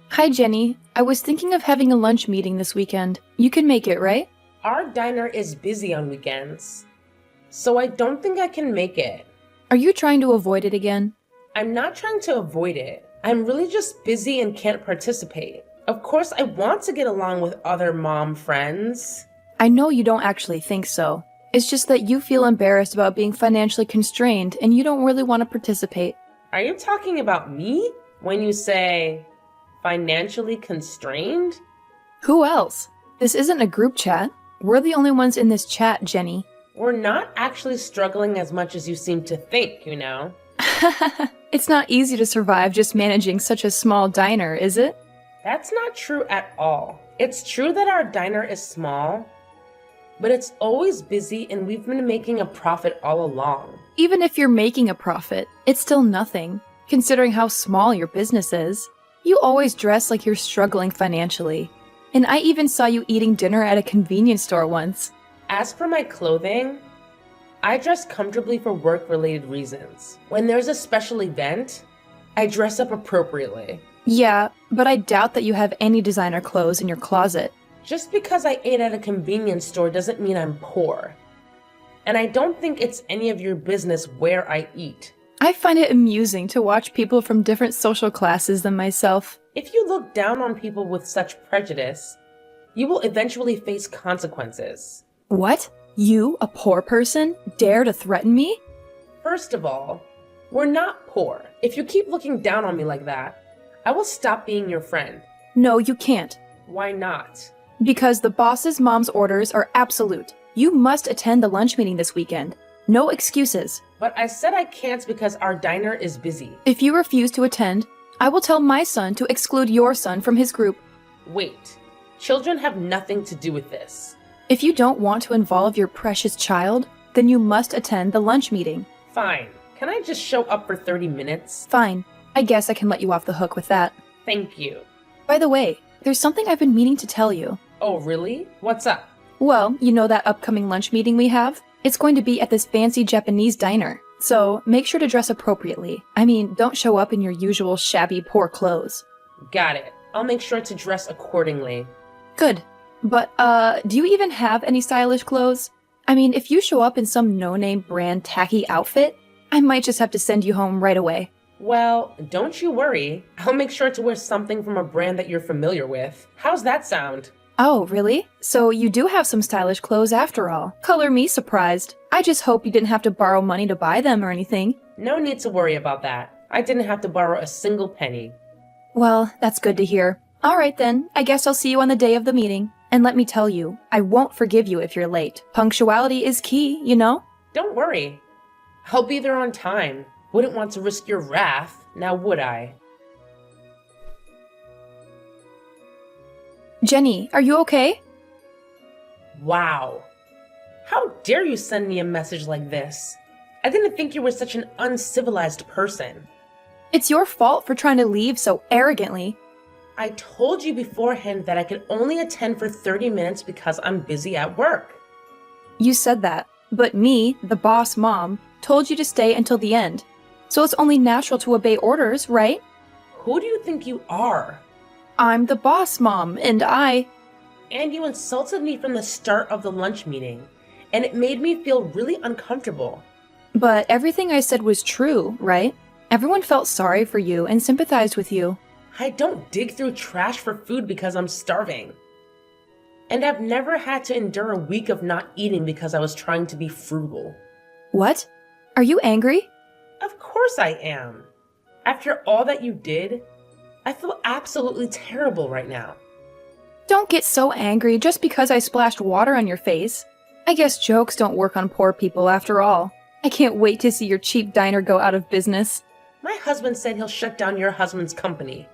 Hi, Jenny. I was thinking of having a lunch meeting this weekend. You can make it, right? Our diner is busy on weekends, so I don't think I can make it. Are you trying to avoid it again? I'm not trying to avoid it. I'm really just busy and can't participate. Of course, I want to get along with other mom friends. I know you don't actually think so. It's just that you feel embarrassed about being financially constrained and you don't really want to participate. Are you talking about me when you say financially constrained? Who else? This isn't a group chat. We're the only ones in this chat, Jenny. We're not actually struggling as much as you seem to think. It's not easy to survive just managing such a small diner, is it? That's not true at all. It's true that our diner is small, but it's always busy and we've been making a profit all along. Even if you're making a profit, it's still nothing, considering how small your business is. You always dress like you're struggling financially. And I even saw you eating dinner at a convenience store once. As for my clothing, I dress comfortably for work-related reasons. When there's a special event, I dress up appropriately. Yeah, but I doubt that you have any designer clothes in your closet. Just because I ate at a convenience store doesn't mean I'm poor. And I don't think it's any of your business where I eat. I find it amusing to watch people from different social classes than myself. If you look down on people with such prejudice, you will eventually face consequences. What? You, a poor person, dare to threaten me? First of all, we're not poor. If you keep looking down on me like that, I will stop being your friend. No, you can't. Why not? Because the boss's mom's orders are absolute. You must attend the lunch meeting this weekend. No excuses. But I said I can't because our diner is busy. If you refuse to attend, I will tell my son to exclude your son from his group. Wait, children have nothing to do with this. If you don't want to involve your precious child, then you must attend the lunch meeting. Fine. Can I just show up for 30 minutes? Fine. I guess I can let you off the hook with that. Thank you. By the way, there's something I've been meaning to tell you. Oh, really? What's up? Well, you know that upcoming lunch meeting we have? It's going to be at this fancy Japanese diner. So make sure to dress appropriately. I mean, don't show up in your usual shabby, poor clothes. Got it. I'll make sure to dress accordingly. Good. But, do you even have any stylish clothes? I mean, if you show up in some no-name brand tacky outfit, I might just have to send you home right away. Well, don't you worry. I'll make sure to wear something from a brand that you're familiar with. How's that sound? Oh, really? So you do have some stylish clothes after all. Color me surprised. I just hope you didn't have to borrow money to buy them or anything. No need to worry about that. I didn't have to borrow a single penny. Well, that's good to hear. Alright then, I guess I'll see you on the day of the meeting. And let me tell you, I won't forgive you if you're late. Punctuality is key, you know? Don't worry. I'll be there on time. Wouldn't want to risk your wrath, now would I? Jenny, are you okay? Wow. How dare you send me a message like this? I didn't think you were such an uncivilized person. It's your fault for trying to leave so arrogantly. I told you beforehand that I could only attend for 30 minutes because I'm busy at work. You said that, but me, the boss mom, told you to stay until the end. So it's only natural to obey orders, right? Who do you think you are? I'm the boss mom, and And you insulted me from the start of the lunch meeting, and it made me feel really uncomfortable. But everything I said was true, right? Everyone felt sorry for you and sympathized with you. I don't dig through trash for food because I'm starving. And I've never had to endure a week of not eating because I was trying to be frugal. What? Are you angry? Of course I am. After all that you did, I feel absolutely terrible right now. Don't get so angry just because I splashed water on your face. I guess jokes don't work on poor people after all. I can't wait to see your cheap diner go out of business. My husband said he'll shut down your husband's company.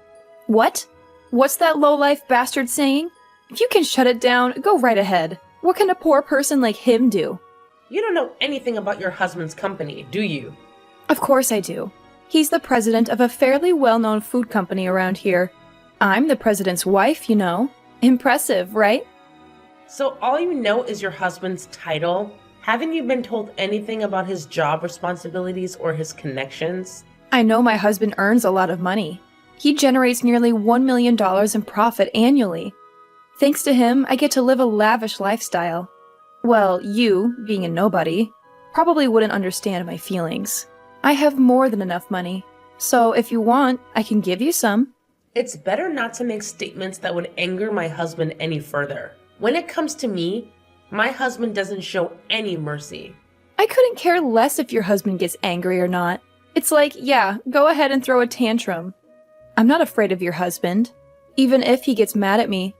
What? What's that low-life bastard saying? If you can shut it down, go right ahead. What can a poor person like him do? You don't know anything about your husband's company, do you? Of course I do. He's the president of a fairly well-known food company around here. I'm the president's wife, you know. Impressive, right? So all you know is your husband's title? Haven't you been told anything about his job responsibilities or his connections? I know my husband earns a lot of money. He generates nearly $1 million in profit annually. Thanks to him, I get to live a lavish lifestyle. Well, you, being a nobody, probably wouldn't understand my feelings. I have more than enough money. So if you want, I can give you some. It's better not to make statements that would anger my husband any further. When it comes to me, my husband doesn't show any mercy. I couldn't care less if your husband gets angry or not. It's like, yeah, go ahead and throw a tantrum. I'm not afraid of your husband, even if he gets mad at me.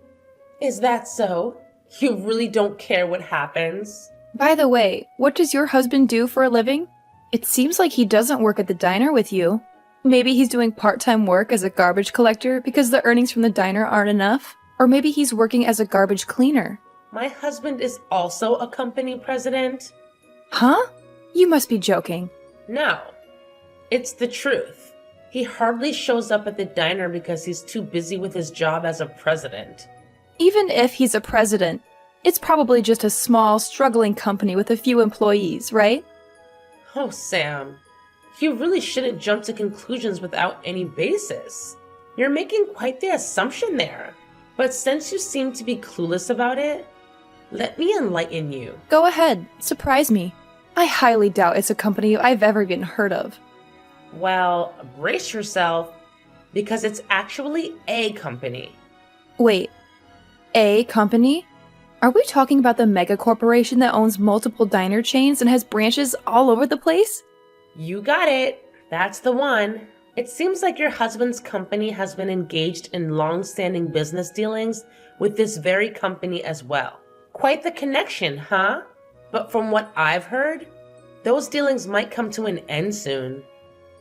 Is that so? You really don't care what happens? By the way, what does your husband do for a living? It seems like he doesn't work at the diner with you. Maybe he's doing part-time work as a garbage collector because the earnings from the diner aren't enough. Or maybe he's working as a garbage cleaner. My husband is also a company president. Huh? You must be joking. No, it's the truth. He hardly shows up at the diner because he's too busy with his job as a president. Even if he's a president, it's probably just a small, struggling company with a few employees, right? Oh, Sam, you really shouldn't jump to conclusions without any basis. You're making quite the assumption there. But since you seem to be clueless about it, let me enlighten you. Go ahead, surprise me. I highly doubt it's a company I've ever even heard of. Well, brace yourself, because it's actually a company. Wait, a company? Are we talking about the mega corporation that owns multiple diner chains and has branches all over the place? You got it. That's the one. It seems like your husband's company has been engaged in long-standing business dealings with this very company as well. Quite the connection, huh? But from what I've heard, those dealings might come to an end soon.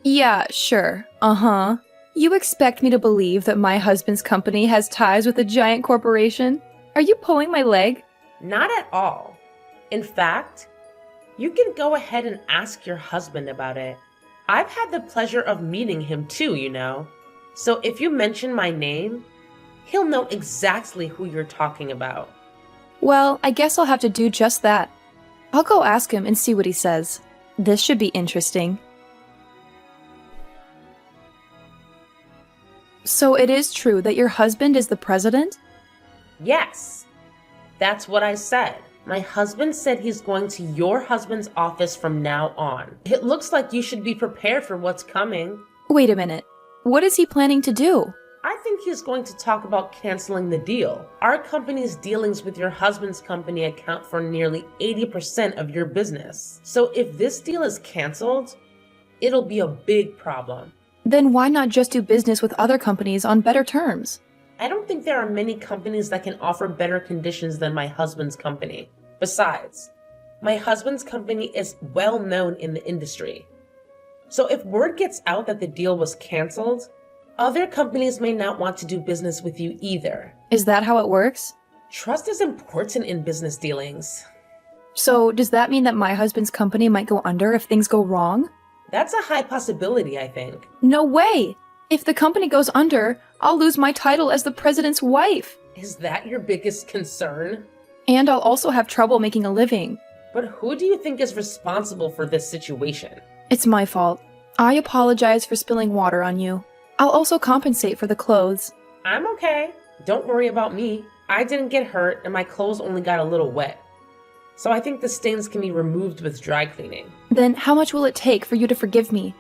Yeah, sure. Uh-huh. You expect me to believe that my husband's company has ties with a giant corporation? Are you pulling my leg? Not at all. In fact, you can go ahead and ask your husband about it. I've had the pleasure of meeting him too, you know. So if you mention my name, he'll know exactly who you're talking about. Well, I guess I'll have to do just that. I'll go ask him and see what he says. This should be interesting. So it is true that your husband is the president? Yes, that's what I said. My husband said he's going to your husband's office from now on. It looks like you should be prepared for what's coming. Wait a minute. What is he planning to do? I think he's going to talk about canceling the deal. Our company's dealings with your husband's company account for nearly 80% of your business. So if this deal is canceled, it'll be a big problem. Then why not just do business with other companies on better terms? I don't think there are many companies that can offer better conditions than my husband's company. Besides, my husband's company is well known in the industry. So if word gets out that the deal was canceled, other companies may not want to do business with you either. Is that how it works? Trust is important in business dealings. So does that mean that my husband's company might go under if things go wrong? That's a high possibility, I think. No way! If the company goes under, I'll lose my title as the president's wife. Is that your biggest concern? And I'll also have trouble making a living. But who do you think is responsible for this situation? It's my fault. I apologize for spilling water on you. I'll also compensate for the clothes. I'm okay. Don't worry about me. I didn't get hurt and my clothes only got a little wet. So I think the stains can be removed with dry cleaning. Then how much will it take for you to forgive me?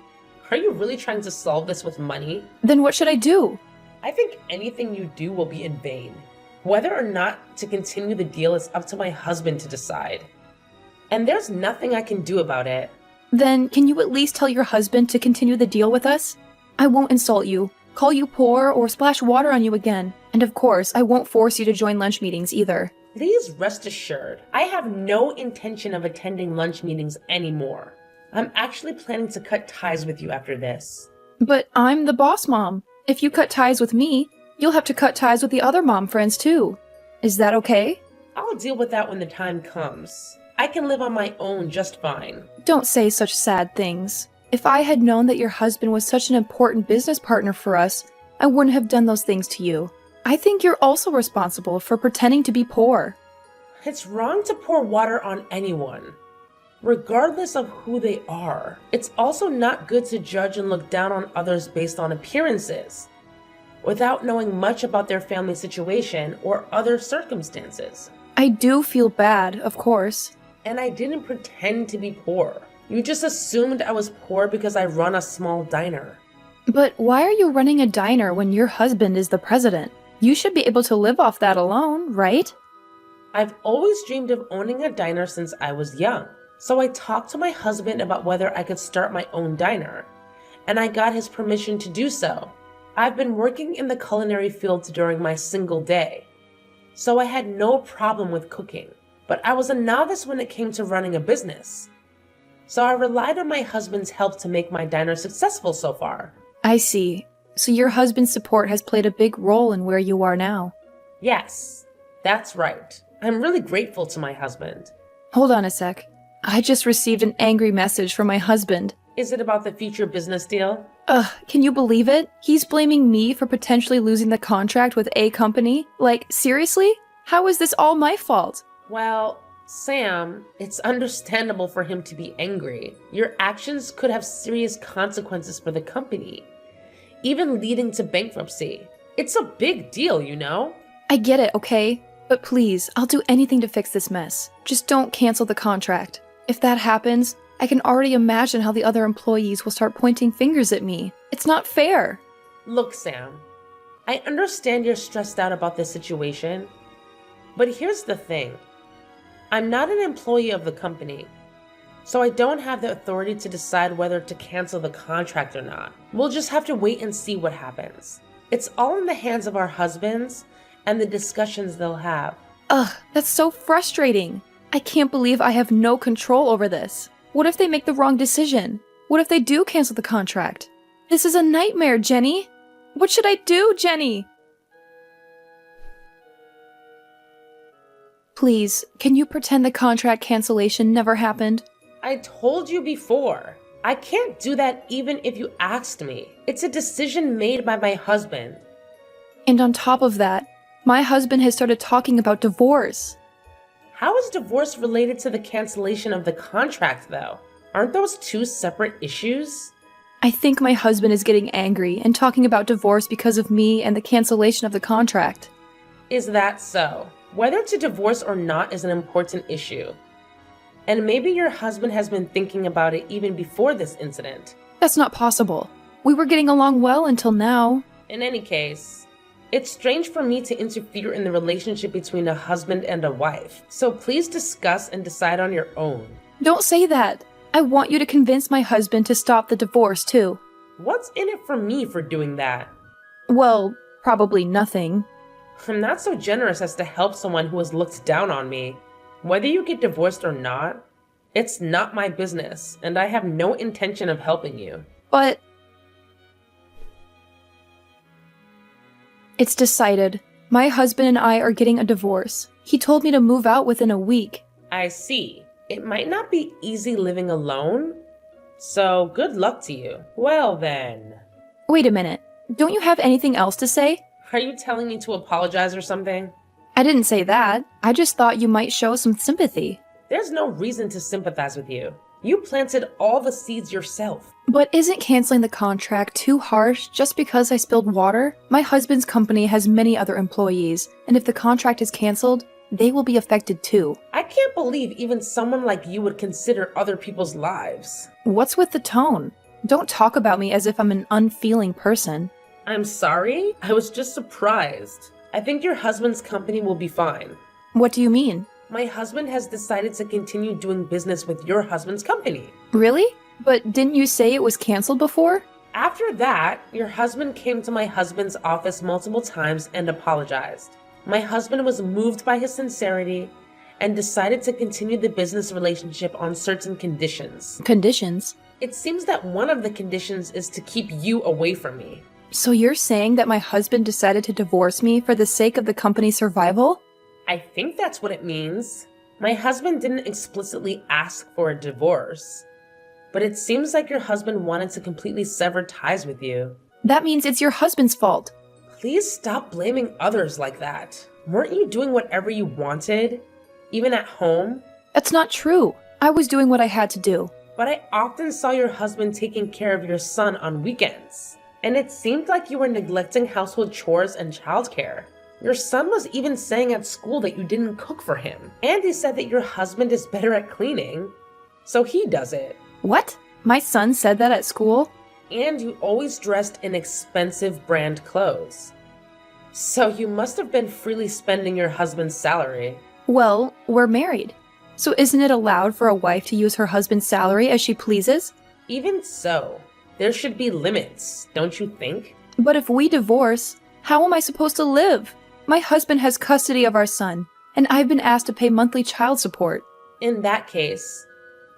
Are you really trying to solve this with money? Then what should I do? I think anything you do will be in vain. Whether or not to continue the deal is up to my husband to decide. And there's nothing I can do about it. Then can you at least tell your husband to continue the deal with us? I won't insult you, call you poor, or splash water on you again. And of course, I won't force you to join lunch meetings either. Please rest assured, I have no intention of attending lunch meetings anymore. I'm actually planning to cut ties with you after this. But I'm the boss mom. If you cut ties with me, you'll have to cut ties with the other mom friends too. Is that okay? I'll deal with that when the time comes. I can live on my own just fine. Don't say such sad things. If I had known that your husband was such an important business partner for us, I wouldn't have done those things to you. I think you're also responsible for pretending to be poor. It's wrong to pour water on anyone, regardless of who they are. It's also not good to judge and look down on others based on appearances. without knowing much about their family situation or other circumstances. I do feel bad, of course. And I didn't pretend to be poor. You just assumed I was poor because I run a small diner. But why are you running a diner when your husband is the president? You should be able to live off that alone, right? I've always dreamed of owning a diner since I was young. So I talked to my husband about whether I could start my own diner, and I got his permission to do so. I've been working in the culinary field during my single day, so I had no problem with cooking, but I was a novice when it came to running a business. So I relied on my husband's help to make my diner successful so far. I see. So your husband's support has played a big role in where you are now. Yes, that's right. I'm really grateful to my husband. Hold on a sec. I just received an angry message from my husband. Is it about the future business deal? Can you believe it? He's blaming me for potentially losing the contract with a company? Like, seriously? How is this all my fault? Well, Sam, it's understandable for him to be angry. Your actions could have serious consequences for the company, even leading to bankruptcy. It's a big deal, you know? I get it, okay? But please, I'll do anything to fix this mess. Just don't cancel the contract. If that happens, I can already imagine how the other employees will start pointing fingers at me. It's not fair. Look, Sam, I understand you're stressed out about this situation, but here's the thing. I'm not an employee of the company, so I don't have the authority to decide whether to cancel the contract or not. We'll just have to wait and see what happens. It's all in the hands of our husbands and the discussions they'll have. That's so frustrating. I can't believe I have no control over this. What if they make the wrong decision? What if they do cancel the contract? This is a nightmare, Jenny. What should I do, Jenny? Please, can you pretend the contract cancellation never happened? I told you before. I can't do that even if you asked me. It's a decision made by my husband. And on top of that, my husband has started talking about divorce. How is divorce related to the cancellation of the contract, though? Aren't those two separate issues? I think my husband is getting angry and talking about divorce because of me and the cancellation of the contract. Is that so? Whether to divorce or not is an important issue. And maybe your husband has been thinking about it even before this incident. That's not possible. We were getting along well until now. In any case, it's strange for me to interfere in the relationship between a husband and a wife. So please discuss and decide on your own. Don't say that. I want you to convince my husband to stop the divorce, too. What's in it for me for doing that? Well, probably nothing. I'm not so generous as to help someone who has looked down on me. Whether you get divorced or not, it's not my business, and I have no intention of helping you. But it's decided. My husband and I are getting a divorce. He told me to move out within a week. I see. It might not be easy living alone, so good luck to you. Well then. Wait a minute. Don't you have anything else to say? Are you telling me to apologize or something? I didn't say that. I just thought you might show some sympathy. There's no reason to sympathize with you. You planted all the seeds yourself. But isn't canceling the contract too harsh just because I spilled water? My husband's company has many other employees, and if the contract is canceled, they will be affected too. I can't believe even someone like you would consider other people's lives. What's with the tone? Don't talk about me as if I'm an unfeeling person. I'm sorry. I was just surprised. I think your husband's company will be fine. What do you mean? My husband has decided to continue doing business with your husband's company. Really? But didn't you say it was canceled before? After that, your husband came to my husband's office multiple times and apologized. My husband was moved by his sincerity and decided to continue the business relationship on certain conditions. Conditions? It seems that one of the conditions is to keep you away from me. So you're saying that my husband decided to divorce me for the sake of the company's survival? I think that's what it means. My husband didn't explicitly ask for a divorce, but it seems like your husband wanted to completely sever ties with you. That means it's your husband's fault. Please stop blaming others like that. Weren't you doing whatever you wanted, even at home? That's not true. I was doing what I had to do. But I often saw your husband taking care of your son on weekends. And it seemed like you were neglecting household chores and childcare. Your son was even saying at school that you didn't cook for him. And he said that your husband is better at cleaning, so he does it. What? My son said that at school? And you always dressed in expensive brand clothes. So you must have been freely spending your husband's salary. Well, we're married. So isn't it allowed for a wife to use her husband's salary as she pleases? Even so, there should be limits, don't you think? But if we divorce, how am I supposed to live? My husband has custody of our son, and I've been asked to pay monthly child support. In that case,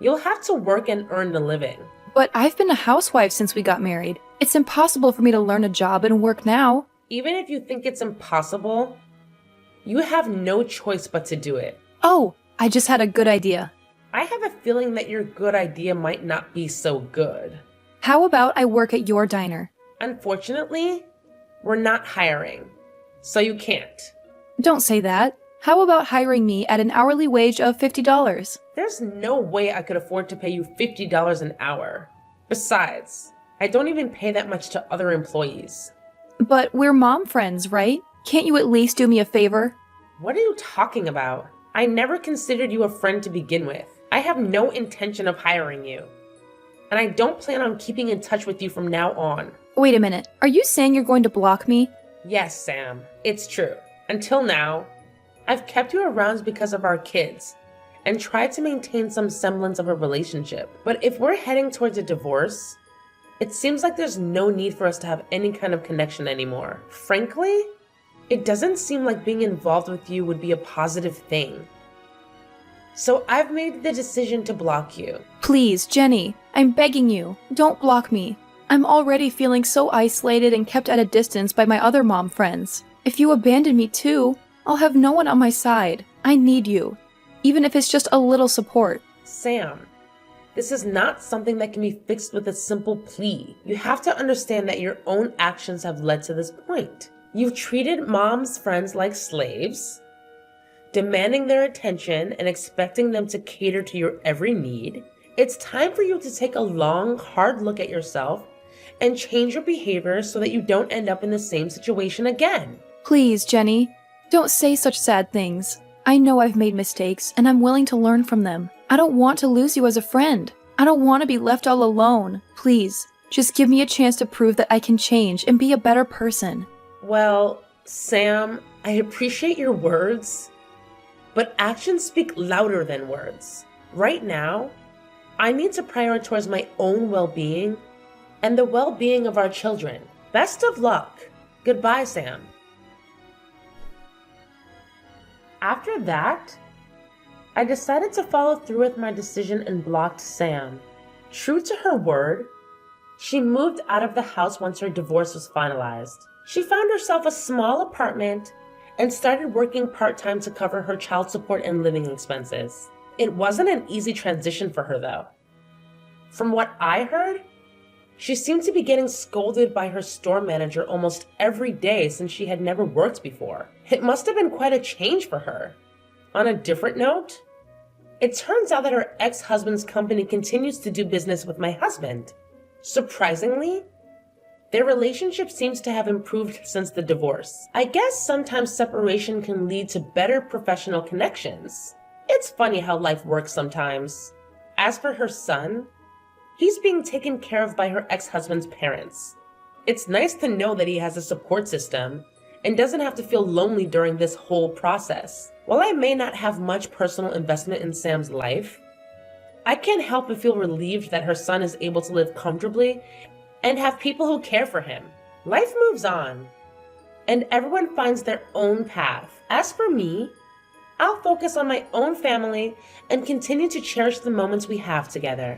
you'll have to work and earn a living. But I've been a housewife since we got married. It's impossible for me to learn a job and work now. Even if you think it's impossible, you have no choice but to do it. Oh, I just had a good idea. I have a feeling that your good idea might not be so good. How about I work at your diner? Unfortunately, we're not hiring, so you can't. Don't say that. How about hiring me at an hourly wage of $50? There's no way I could afford to pay you $50 an hour. Besides, I don't even pay that much to other employees. But we're mom friends, right? Can't you at least do me a favor? What are you talking about? I never considered you a friend to begin with. I have no intention of hiring you. And I don't plan on keeping in touch with you from now on. Wait a minute. Are you saying you're going to block me? Yes, Sam, it's true. Until now, I've kept you around because of our kids and tried to maintain some semblance of a relationship. But if we're heading towards a divorce, it seems like there's no need for us to have any kind of connection anymore. Frankly, it doesn't seem like being involved with you would be a positive thing. So I've made the decision to block you. Please, Jenny, I'm begging you, don't block me. I'm already feeling so isolated and kept at a distance by my other mom friends. If you abandon me too, I'll have no one on my side. I need you, even if it's just a little support. Sam, this is not something that can be fixed with a simple plea. You have to understand that your own actions have led to this point. You've treated mom's friends like slaves, demanding their attention and expecting them to cater to your every need. It's time for you to take a long, hard look at yourself and change your behavior so that you don't end up in the same situation again. Please, Jenny, don't say such sad things. I know I've made mistakes, and I'm willing to learn from them. I don't want to lose you as a friend. I don't want to be left all alone. Please, just give me a chance to prove that I can change and be a better person. Well, Sam, I appreciate your words, but actions speak louder than words. Right now, I need to prioritize my own well-being and the well-being of our children. Best of luck. Goodbye, Sam. After that, I decided to follow through with my decision and blocked Sam. True to her word, she moved out of the house once her divorce was finalized. She found herself a small apartment and started working part-time to cover her child support and living expenses. It wasn't an easy transition for her, though. From what I heard, she seemed to be getting scolded by her store manager almost every day since she had never worked before. It must have been quite a change for her. On a different note, it turns out that her ex-husband's company continues to do business with my husband. Surprisingly, their relationship seems to have improved since the divorce. I guess sometimes separation can lead to better professional connections. It's funny how life works sometimes. As for her son, he's being taken care of by her ex-husband's parents. It's nice to know that he has a support system and doesn't have to feel lonely during this whole process. While I may not have much personal investment in Sam's life, I can't help but feel relieved that her son is able to live comfortably and have people who care for him. Life moves on, and everyone finds their own path. As for me, I'll focus on my own family and continue to cherish the moments we have together.